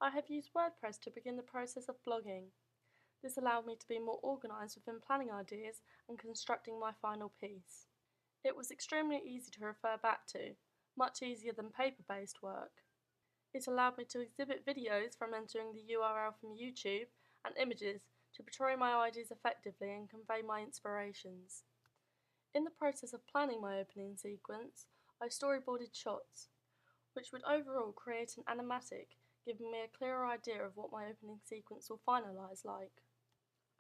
I have used WordPress to begin the process of blogging. This allowed me to be more organised within planning ideas and constructing my final piece. It was extremely easy to refer back to, much easier than paper-based work. It allowed me to exhibit videos from entering the URL from YouTube and images to portray my ideas effectively and convey my inspirations. In the process of planning my opening sequence, I storyboarded shots, which would overall create an animatic, giving me a clearer idea of what my opening sequence will finalise like.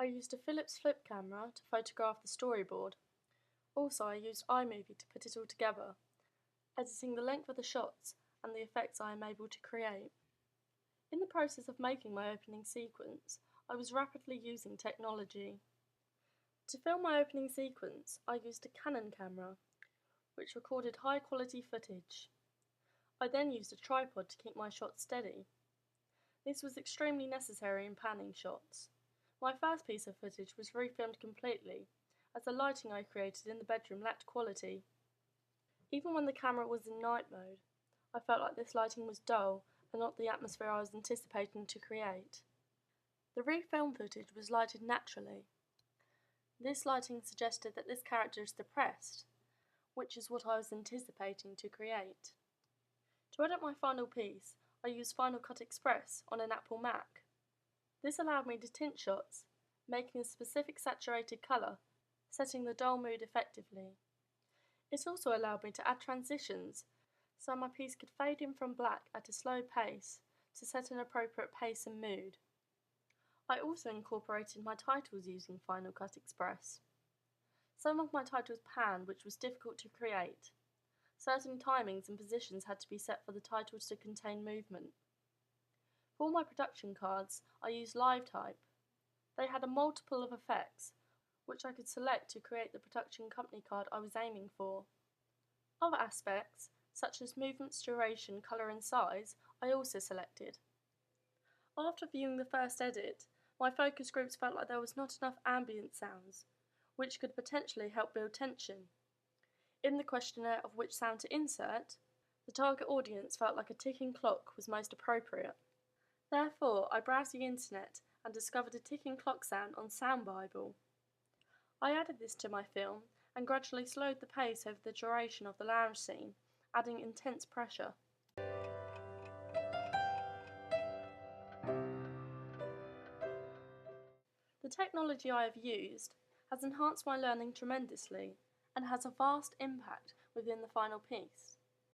I used a Philips flip camera to photograph the storyboard. Also, I used iMovie to put it all together, editing the length of the shots and the effects I am able to create. In the process of making my opening sequence, I was rapidly using technology. To film my opening sequence, I used a Canon camera, which recorded high-quality footage. I then used a tripod to keep my shots steady. This was extremely necessary in panning shots. My first piece of footage was refilmed completely, as the lighting I created in the bedroom lacked quality. Even when the camera was in night mode, I felt like this lighting was dull and not the atmosphere I was anticipating to create. The refilmed footage was lighted naturally. This lighting suggested that this character is depressed, which is what I was anticipating to create. To edit my final piece, I used Final Cut Express on an Apple Mac. This allowed me to tint shots, making a specific saturated colour, setting the dull mood effectively. It also allowed me to add transitions, so my piece could fade in from black at a slow pace to set an appropriate pace and mood. I also incorporated my titles using Final Cut Express. Some of my titles panned, which was difficult to create. Certain timings and positions had to be set for the titles to contain movement. For all my production cards, I used LiveType. They had a multiple of effects, which I could select to create the production company card I was aiming for. Other aspects, such as movements, duration, colour and size, I also selected. After viewing the first edit, my focus groups felt like there was not enough ambient sounds, which could potentially help build tension. In the questionnaire of which sound to insert, the target audience felt like a ticking clock was most appropriate. Therefore, I browsed the internet and discovered a ticking clock sound on Sound Bible. I added this to my film and gradually slowed the pace over the duration of the lounge scene, adding intense pressure. The technology I have used has enhanced my learning tremendously and has a vast impact within the final piece.